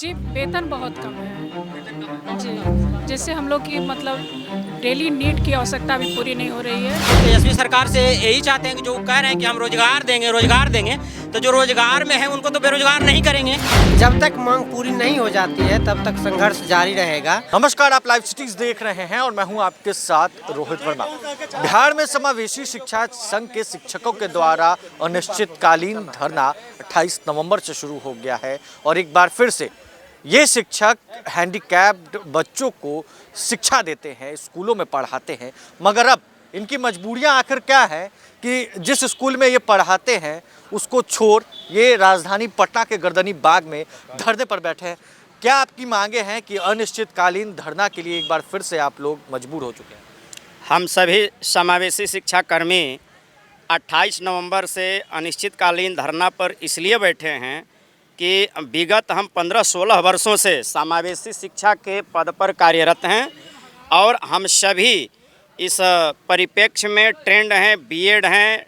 जी, वेतन बहुत कम है। जी, जिससे हम लोग की मतलब डेली नीड की आवश्यकता अभी पूरी नहीं हो रही है। तेजस्वी सरकार से यही चाहते हैं कि जो कह रहे हैं कि हम रोजगार देंगे, तो जो रोजगार में है उनको तो बेरोजगार नहीं करेंगे। जब तक मांग पूरी नहीं हो जाती है तब तक संघर्ष जारी रहेगा। नमस्कार, आप लाइव सिटीज देख रहे हैं और मैं हूं आपके साथ रोहित वर्मा। बिहार में समावेशी शिक्षा संघ के शिक्षकों के द्वारा अनिश्चितकालीन धरना 28 नवंबर से शुरू हो गया है और एक बार फिर से ये शिक्षक हैंडीकैप्ड बच्चों को शिक्षा देते हैं, स्कूलों में पढ़ाते हैं, मगर अब इनकी मजबूरियां आखिर क्या है कि जिस स्कूल में ये पढ़ाते हैं उसको छोड़ ये राजधानी पटना के गर्दनी बाग में धरने पर बैठे हैं। क्या आपकी मांगे हैं कि अनिश्चितकालीन धरना के लिए एक बार फिर से आप लोग मजबूर हो चुके हैं? हम सभी समावेशी शिक्षा कर्मी 28 नवंबर से अनिश्चितकालीन धरना पर इसलिए बैठे हैं कि विगत हम 15-16 वर्षों से समावेशी शिक्षा के पद पर कार्यरत हैं और हम सभी इस परिप्रेक्ष्य में ट्रेंड हैं, बीएड हैं,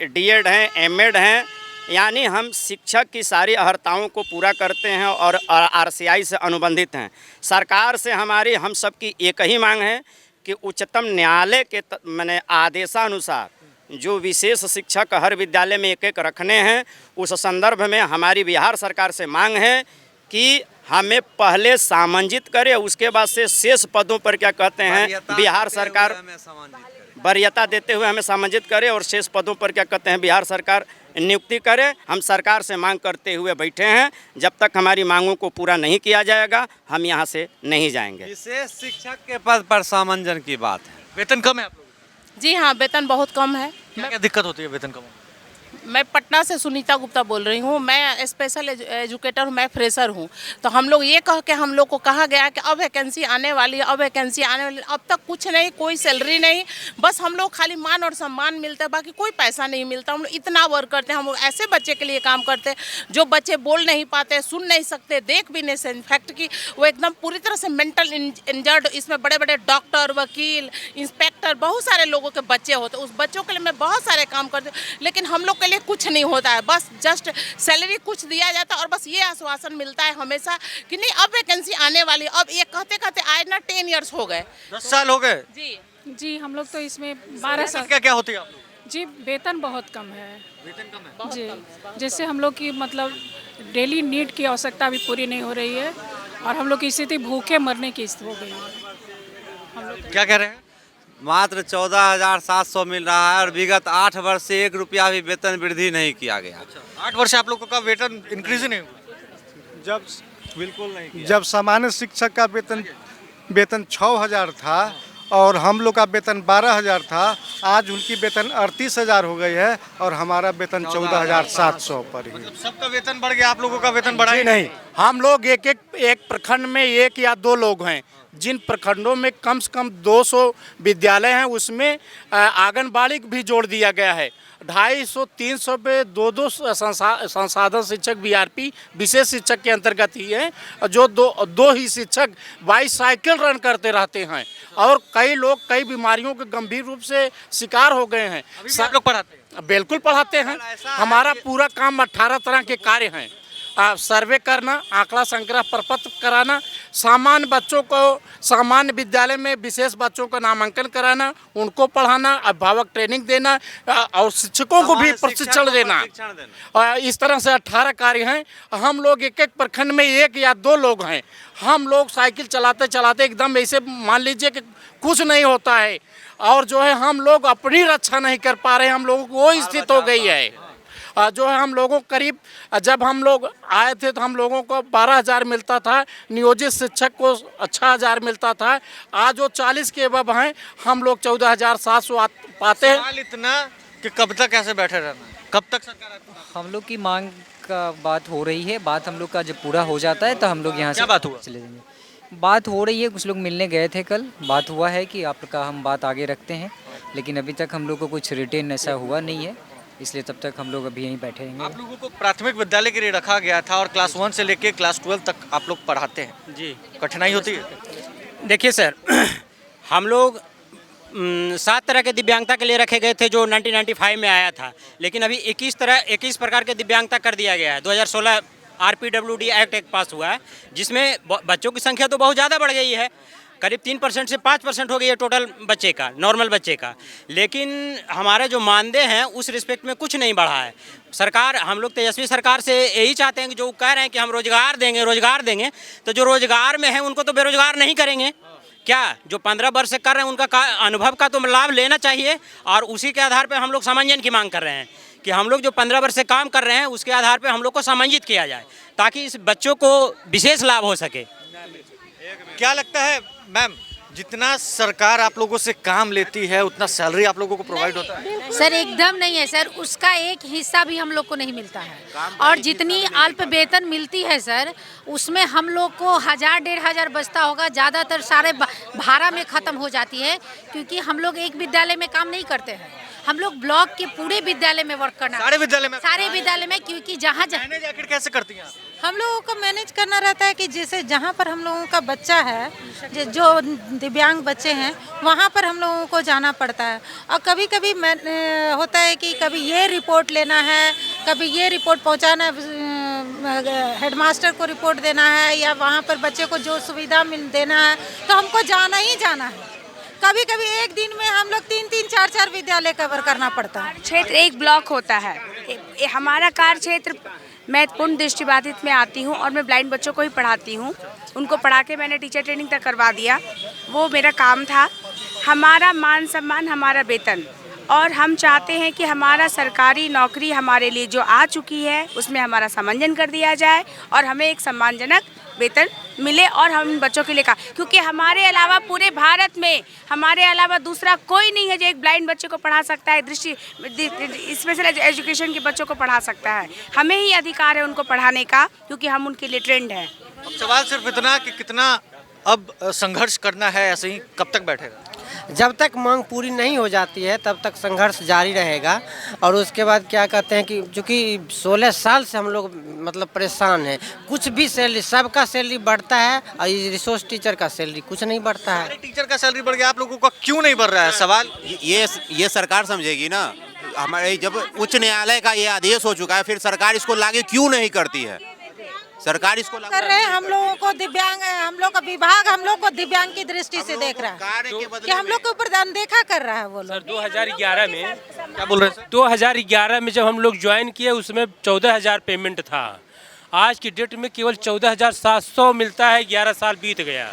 डीएड हैं, एमएड हैं, यानी हम शिक्षक की सारी अर्हताओं को पूरा करते हैं और आरसीआई से अनुबंधित हैं। सरकार से हमारी हम सबकी एक ही मांग है कि उच्चतम न्यायालय के माने आदेशानुसार जो विशेष शिक्षक हर विद्यालय में एक रखने हैं, उस संदर्भ में हमारी बिहार सरकार से मांग है कि हमें पहले सामंजित करे, उसके बाद से शेष पदों पर क्या कहते हैं बिहार सरकार वरीयता देते हुए हमें सामंजित करे और शेष पदों पर क्या कहते हैं बिहार सरकार नियुक्ति करे। हम सरकार से मांग करते हुए बैठे हैं। जब तक हमारी मांगों को पूरा नहीं किया जाएगा हम यहाँ से नहीं जाएंगे। विशेष शिक्षक के पद पर सामंजन की बात है। वेतन कम है आप लोगों जी हाँ, वेतन बहुत कम है। को? क्या दिक्कत होती है वेतन कम? मैं पटना से सुनीता गुप्ता बोल रही हूँ। मैं स्पेशल एजुकेटर हूँ, मैं फ्रेशर हूँ। तो हम लोग ये कह के हम लोग को कहा गया कि अब वैकेंसी आने वाली है, अब वैकेंसी आने वाली है। अब तक कुछ नहीं, कोई सैलरी नहीं, बस हम लोग खाली मान और सम्मान मिलता है, बाकी कोई पैसा नहीं मिलता। हम लोग इतना वर्क करते हैं, हम लोग ऐसे बच्चे के लिए काम करते हैं जो बच्चे बोल नहीं पाते, सुन नहीं सकते, देख भी नहीं सकते। इनफैक्ट कि वो एकदम पूरी तरह से मेंटल इंजर्ड, इसमें बड़े बड़े डॉक्टर, वकील, इंस्पेक्टर, बहुत सारे लोगों के बच्चे होते हैं। उस बच्चों के लिए मैं बहुत सारे काम करती हूँ, लेकिन हम लोग के लिए कुछ नहीं होता है। बस जस्ट सैलरी कुछ दिया जाता है और बस ये आश्वासन मिलता है हमेशा कि नहीं अब वैकेंसी आने वाली। अब ये कहते कहते आए ना 10 ईयर्स हो गए, 10 साल हो गए। जी हम लोग तो इसमें 12 साल। क्या क्या होती है आप लोग? जी, वेतन बहुत कम है। वेतन कम है जी, जिससे हम लोग की मतलब डेली नीड की आवश्यकता अभी पूरी नहीं हो रही है और हम लोग की स्थिति भूखे मरने की स्थिति हो गई है। क्या कह रहे हैं? मात्र 14,700 मिल रहा है और विगत 8 वर्ष से 1 रुपया भी वेतन वृद्धि नहीं किया गया। 8 वर्ष आप लोगों का वेतन इंक्रीज ही नहीं हुआ? जब बिल्कुल नहीं किया। जब सामान्य शिक्षक का वेतन 6,000 था और हम लोग का वेतन 12,000 था, आज उनकी वेतन 38,000 हो गई है और हमारा वेतन 14,700 पर ही। सबका वेतन बढ़ गया, आप लोगों का वेतन बढ़ा ही नहीं। हम लोग एक प्रखंड में 1 या 2 लोग हैं। जिन प्रखंडों में कम से कम 200 विद्यालय हैं उसमें आंगनबाड़ी भी जोड़ दिया गया है। 250-300 पे 2 संसाधन शिक्षक बीआरपी विशेष शिक्षक के अंतर्गत ही हैं, जो दो ही शिक्षक बाईसाइकिल रन करते रहते हैं और कई लोग कई बीमारियों के गंभीर रूप से शिकार हो गए हैं। आप लोग पढ़ाते हैं? बिल्कुल पढ़ाते हैं। हमारा पूरा काम 18 तरह के कार्य हैं। सर्वे करना, आंकड़ा संग्रह प्रपत्र कराना, सामान्य बच्चों को सामान्य विद्यालय में विशेष बच्चों का नामांकन कराना, उनको पढ़ाना, अभिभावक ट्रेनिंग देना और शिक्षकों को भी प्रशिक्षण देना। इस तरह से 18 कार्य हैं। हम लोग एक प्रखंड में 1 या 2 लोग हैं। हम लोग साइकिल चलाते चलाते एकदम ऐसे मान लीजिए कि कुछ नहीं होता है और जो है हम लोग अपनी रक्षा नहीं कर पा रहे हैं। हम लोगों को वो स्थिति हो गई है। जो है हम लोगों करीब जब हम लोग आए थे तो हम लोगों को 12,000 मिलता था, नियोजित शिक्षक को 6,000 मिलता था। आज जो 40 के अबव हैं हम लोग 14,700 पाते हैं। सवाल इतना कि कब तक ऐसे बैठे रहना है? कब तक सरकार? हम लोग की मांग का बात हो रही है। बात हम लोग का जब पूरा हो जाता है तो हम लोग यहाँ से बात हुआ? चले जाएंगे। बात हो रही है, कुछ लोग मिलने गए थे कल, बात हुआ है कि आपका हम बात आगे रखते हैं, लेकिन अभी तक हम लोग को कुछ रिटेन ऐसा हुआ नहीं है, इसलिए तब तक हम लोग अभी यहीं बैठे रहेंगे। आप लोगों को प्राथमिक विद्यालय के लिए रखा गया था और क्लास 1 से लेके क्लास 12 तक आप लोग पढ़ाते हैं। जी, कठिनाई होती है? देखिए सर, हम लोग 7 तरह के दिव्यांगता के लिए रखे गए थे जो 1995 में आया था, लेकिन अभी 21 प्रकार के दिव्यांगता कर दिया गया है। 2016 RPWD एक्ट एक पास हुआ है, जिसमें बच्चों की संख्या तो बहुत ज़्यादा बढ़ गई है, करीब 3% से 5% हो गई है टोटल बच्चे का, नॉर्मल बच्चे का। लेकिन हमारे जो मानदेय हैं उस रिस्पेक्ट में कुछ नहीं बढ़ा है। सरकार, हम लोग तेजस्वी सरकार से यही चाहते हैं कि जो कह रहे हैं कि हम रोजगार देंगे, तो जो रोजगार में है उनको तो बेरोजगार नहीं करेंगे क्या? जो 15 वर्ष से कर रहे हैं उनका अनुभव का तो लाभ लेना चाहिए, और उसी के आधार पर हम लोग समांजन की मांग कर रहे हैं कि हम लोग जो 15 वर्ष से काम कर रहे हैं उसके आधार पर हम लोग को समांजित किया जाए, ताकि इस बच्चों को विशेष लाभ हो सके। क्या लगता है मैम, जितना सरकार आप लोगों से काम लेती है उतना सैलरी आप लोगों को प्रोवाइड होता है? सर एकदम नहीं है सर, उसका एक हिस्सा भी हम लोग को नहीं मिलता है। और जितनी अल्प वेतन मिलती है सर, उसमें हम लोग को 1000-1500 बचता होगा, ज़्यादातर सारे भाड़ा में ख़त्म हो जाती है, क्योंकि हम लोग एक विद्यालय में काम नहीं करते हैं, हम लोग ब्लॉक के पूरे विद्यालय में वर्क करना, सारे विद्यालय में क्योंकि जहाँ मैनेज आखिर कैसे करती हैं आप? हम लोगों को मैनेज करना रहता है कि जैसे जहाँ पर हम लोगों का बच्चा है, जो दिव्यांग बच्चे हैं, वहाँ पर हम लोगों को जाना पड़ता है। और कभी कभी होता है कि कभी ये रिपोर्ट लेना है, कभी ये रिपोर्ट पहुँचाना, हेडमास्टर को रिपोर्ट देना है, या वहाँ पर बच्चे को जो सुविधा देना है, तो हमको जाना ही जाना है। कभी कभी एक दिन में हम लोग 3-3, 4-4 विद्यालय कवर करना पड़ता है। क्षेत्र एक ब्लॉक होता है, हमारा कार्य क्षेत्र महत्वपूर्ण दृष्टिबाधित में आती हूँ और मैं ब्लाइंड बच्चों को ही पढ़ाती हूँ। उनको पढ़ा के मैंने टीचर ट्रेनिंग तक करवा दिया, वो मेरा काम था। हमारा मान सम्मान, हमारा वेतन, और हम चाहते हैं कि हमारा सरकारी नौकरी हमारे लिए जो आ चुकी है उसमें हमारा समंजन कर दिया जाए और हमें एक सम्मानजनक वेतन मिले, और हम बच्चों के लिए क्योंकि हमारे अलावा पूरे भारत में हमारे अलावा दूसरा कोई नहीं है जो एक ब्लाइंड बच्चे को पढ़ा सकता है, स्पेशल एजुकेशन के बच्चों को पढ़ा सकता है। हमें ही अधिकार है उनको पढ़ाने का, क्योंकि हम उनके लिए ट्रेंड है। सवाल सिर्फ इतना कि कितना अब संघर्ष करना है, ऐसे ही कब तक बैठेगा? जब तक मांग पूरी नहीं हो जाती है तब तक संघर्ष जारी रहेगा। और उसके बाद क्या कहते हैं कि चूँकि 16 साल से हम लोग मतलब परेशान हैं, कुछ भी सैलरी, सबका सैलरी बढ़ता है और रिसोर्स टीचर का सैलरी कुछ नहीं बढ़ता है। टीचर का सैलरी बढ़ गया, आप लोगों का क्यों नहीं बढ़ रहा है? सवाल ये सरकार समझेगी ना। हमारे जब उच्च न्यायालय का ये आदेश हो चुका है, फिर सरकार इसको लागू क्यों नहीं करती है? सरकार इसको कर रहे हैं। हम लोगों को दिव्यांग, हम लोग का विभाग हम लोग को दिव्यांग की दृष्टि से देख रहा है कि हम लोग के ऊपर अनदेखा कर रहा है वो लोग। 2011 में, क्या बोल रहे हैं? 2011 में जब हम लोग ज्वाइन किए उसमें 14,000 पेमेंट था। आज की डेट में केवल 14,700 मिलता है। 11 साल बीत गया,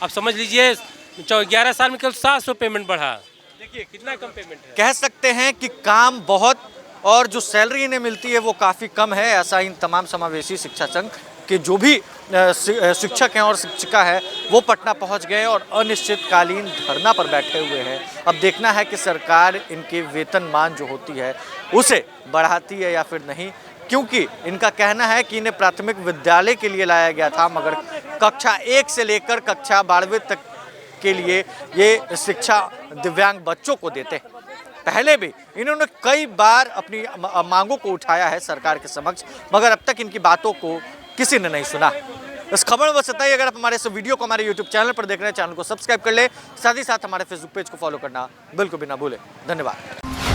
अब समझ लीजिए 11 साल में केवल 700 पेमेंट बढ़ा। देखिए कितना कम पेमेंट है। कह सकते हैं कि काम बहुत और जो सैलरी इन्हें मिलती है वो काफ़ी कम है। ऐसा इन तमाम समावेशी शिक्षा संघ के जो भी शिक्षक हैं और शिक्षिका है वो पटना पहुंच गए और अनिश्चितकालीन धरना पर बैठे हुए हैं। अब देखना है कि सरकार इनके वेतनमान जो होती है उसे बढ़ाती है या फिर नहीं, क्योंकि इनका कहना है कि इन्हें प्राथमिक विद्यालय के लिए लाया गया था, मगर कक्षा 1 से लेकर कक्षा 12वीं तक के लिए ये शिक्षा दिव्यांग बच्चों को देते। पहले भी इन्होंने कई बार अपनी मांगों को उठाया है सरकार के समक्ष, मगर अब तक इनकी बातों को किसी ने नहीं सुना। इस खबर में बस इतना ही। अगर आप हमारे इस वीडियो को हमारे YouTube चैनल पर देख रहे हैं, चैनल को सब्सक्राइब कर ले, साथ ही साथ हमारे Facebook पेज को फॉलो करना बिल्कुल भी ना भूलें। धन्यवाद।